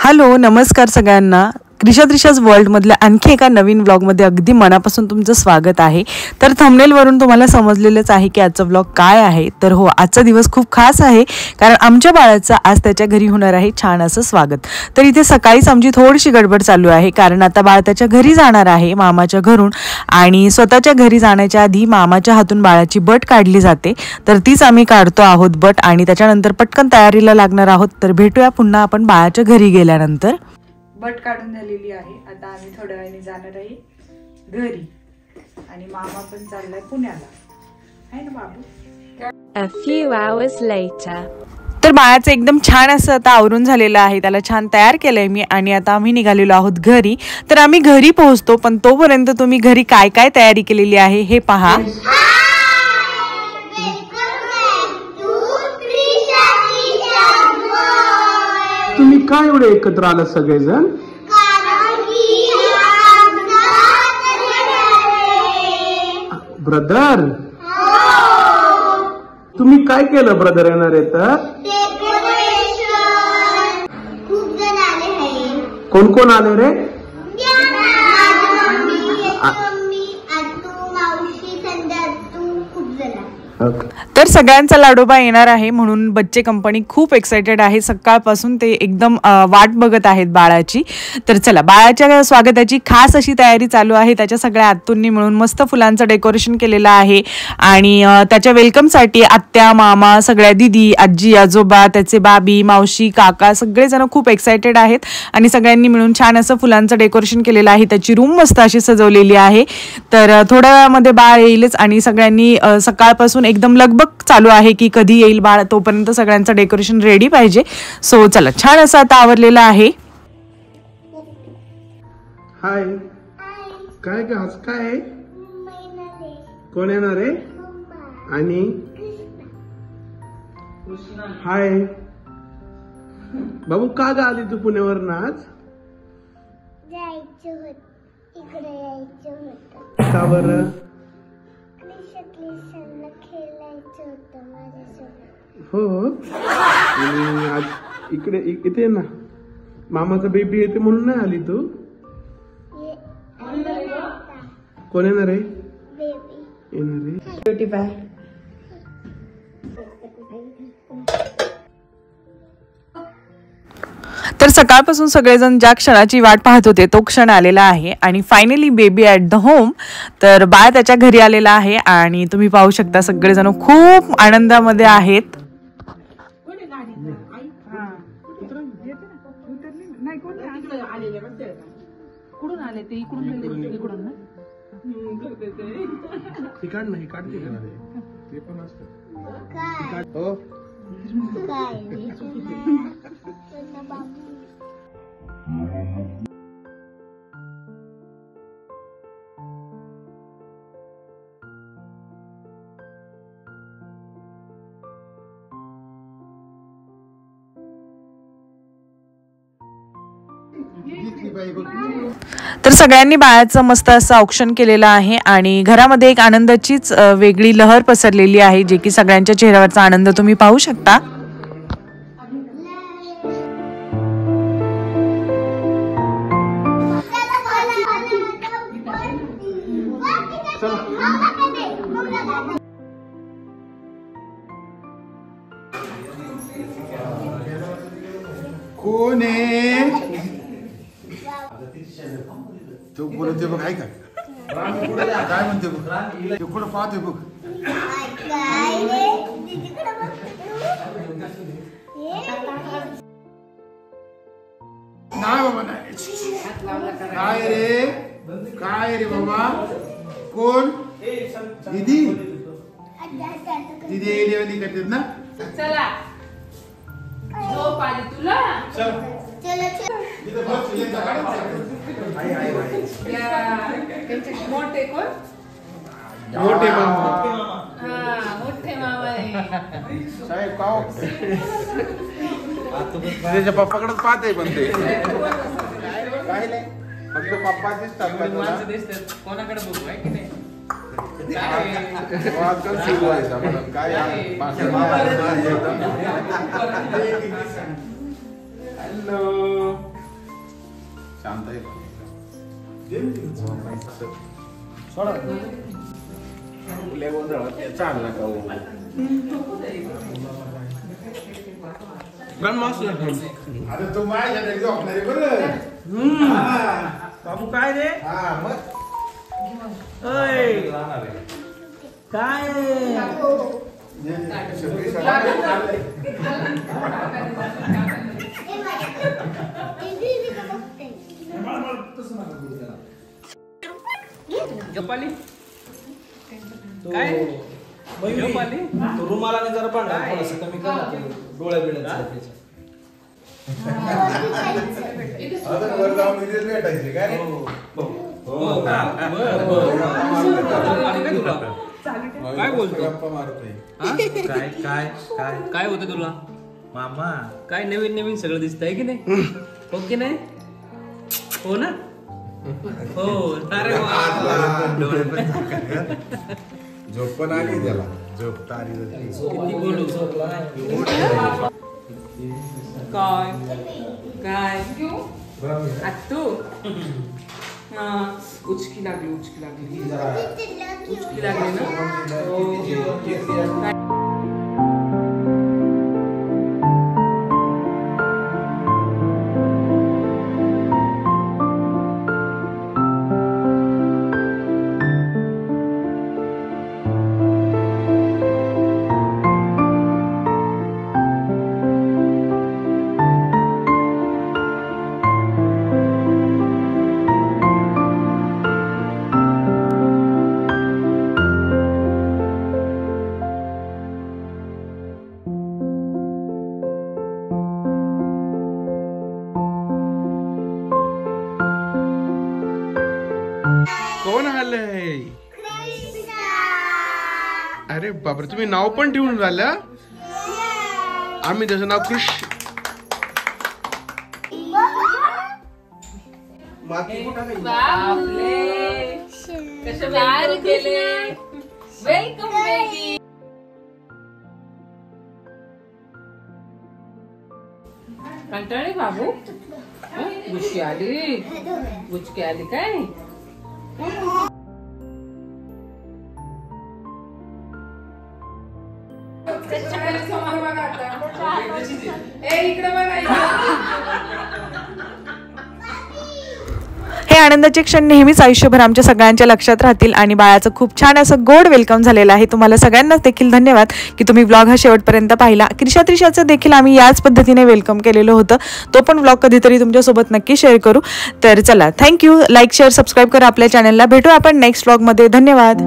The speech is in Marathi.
हॅलो नमस्कार सगळ्यांना. क्रिशात्रिशाज वर्ल्डमधल्या आणखी एका नवीन व्लॉगमध्ये अगदी मनापासून तुमचं स्वागत आहे. तर थंबनेलवरून तुम्हाला समजलेलंच आहे की आजचा व्लॉग काय आहे. तर हो, आजचा दिवस खूप खास आहे कारण आमच्या बाळाचं आज त्याच्या घरी होणार आहे छान असं स्वागत. तर इथे सकाळीच आमची थोडीशी गडबड चालू आहे कारण आता बाळ त्याच्या घरी जाणार आहे मामाच्या घरून, आणि स्वतःच्या घरी जाण्याच्या आधी मामाच्या हातून बाळाची बट काढली जाते. तर तीच आम्ही काढतो आहोत बट, आणि त्याच्यानंतर पटकन तयारीला लागणार आहोत. तर भेटूया पुन्हा आपण बाळाच्या घरी गेल्यानंतर. बट काढून झालेली आहे. आता आम्ही थोड्या वेळाने जाणार आहे घरी, आणि मामा पण चाललाय पुण्याला, आहे ना बाबू. A few hours later. तर बाळाचं एकदम छान असं आता आवरून झालेलं आहे, त्याला छान तयार केलंय मी, आणि आता आम्ही निघालेलो आहोत घरी. तर आम्ही घरी पोहोचतो, पण तोपर्यंत तुम्ही घरी काय काय तयारी केलेली आहे हे पहा. तुम्ही काय एवढे एकत्र आलात सगळेजण? ब्रदर, तुम्ही काय केलं ब्रदर येणार आहे तर? कोण कोण आले रे? तर सगळ्यांचा लाडोबा येणार आहे म्हणून बच्चे कंपनी खूप एक्साइटेड आहे. सकाळपासून ते एकदम वाट बघत आहेत बाळाची. तर चला, बाळाच्या स्वागताची खास अशी तयारी चालू आहे. त्याच्या सगळ्या आत्तूंनी मिळून मस्त फुलांचं डेकोरेशन केलेलं आहे, आणि त्याच्या वेलकमसाठी आत्या मामा सगळ्या दिदी आजी आजोबा त्याचे बाबी मावशी काका सगळेजण खूप एक्साइटेड आहेत, आणि सगळ्यांनी मिळून छान असं फुलांचं डेकोरेशन केलेलं आहे. त्याची रूम मस्त अशी सजवलेली आहे. तर थोड्या वेळामध्ये बाळ येईलच, आणि सगळ्यांनी सकाळपासून एकदम लगबग चालू आहे की कधी येईल बाळ, तोपर्यंत सगळ्यांचं डेकोरेशन रेडी पाहिजे. सो चला, छान असं आता आवरलेलं आहे. हाय, काय ग आज काय आहे? कोण येणार आहे? आणि हाय बाबू, का ग आली तू पुण्यावरून आज? इकडे यायचं होतं. का बरं? हो, आणि आज इकडे इथे ना मामाचा बेबी येते म्हणून नाही आली तू? कोण येणार आहे? येणार आहे. तर सकाळपासून सगळेजण ज्या क्षणाची वाट पाहत होते तो क्षण आलेला आहे, आणि finally baby at the home. तर बाळ त्याच्या घरी आलेला आहे, आणि तुम्ही पाहू शकता सगळेजण खूप आनंदामध्ये आहेत. तर सगळ्यांनी बाळाचं मस्त असं औक्षण केलेलं आहे, आणि घरामध्ये एक आनंदाचीच वेगळी लहर पसरलेली आहे, जे की सगळ्यांच्या चेहऱ्यावरचा आनंद तुम्ही पाहू शकता. कोण आहे तो? बोलतोय बघ, ऐका काय म्हणते बघ, तो कुठं पाहतोय बघ. नाही बाबा, नाही. काय रे, काय रे बाबा? कोण? दीदी दीदी येली करतात ना. चला झोप आली तुला. मोठे कोण? मोठे मामा. मोठे मामा साहेब का त्याच्या पप्पाकडेच पाहते, पण ते काय नाही, फक्त पप्पा दिसतात. कोणाकडे बघू आहे की नाही? आजकाल सुरू आहे आम्हाला काय हॅलो शांत आहे लय गोंधळात चाल नका हो. आता तू माझ्या झोपणार आहे बरं. बाबू काय रे हा मग काय सगळी सगळं चाललंय. गप्पाली काय गप्पाली तो रुमालाने जरा पांढरा थोडंसं कमी कर ना ते डोळ्या बिळ्यांचं त्याच्या. आता वर जाऊन इथेच भेटायचे काय काय बोलतो? गप्पा मारतोय. काय काय काय काय होतं तुला मामा काय नवीन नवीन सगळं दिसतंय की नाही हो की नाही हो ना हो अरे वा. झोप पण आली त्याला झोप आली किती बोलू काय काय तू उचकी लागली उचकी लागली उचकी लागली ना हो. कोण आलंय? अरे बापरे तुम्ही नाव पण ठेवून झालं. आम्ही त्याचं नाव वेलकम बेबी. कंटाळी बाबू गुचकी आली गुचकी आली काय इकडे बघा. हे आनंदाचे क्षण नेहमीच आयुष्यभर आमच्या सगळ्यांच्या लक्षात राहतील आणि बाळाचं खूप छान असं गोड वेलकम झालेलं आहे. तुम्हाला सगळ्यांनाच देखील धन्यवाद की तुम्ही व्लॉग हा शेवटपर्यंत पाहिला. त्रिशाचं देखील आम्ही याच पद्धतीने वेलकम केलेलं होतं. तो पण व्लॉग कधीतरी तुमच्यासोबत नक्की शेअर करू. तर चला थँक्यू. लाईक शेअर सबस्क्राईब करा आपल्या चॅनलला. भेटू आपण नेक्स्ट व्लॉगमध्ये. धन्यवाद.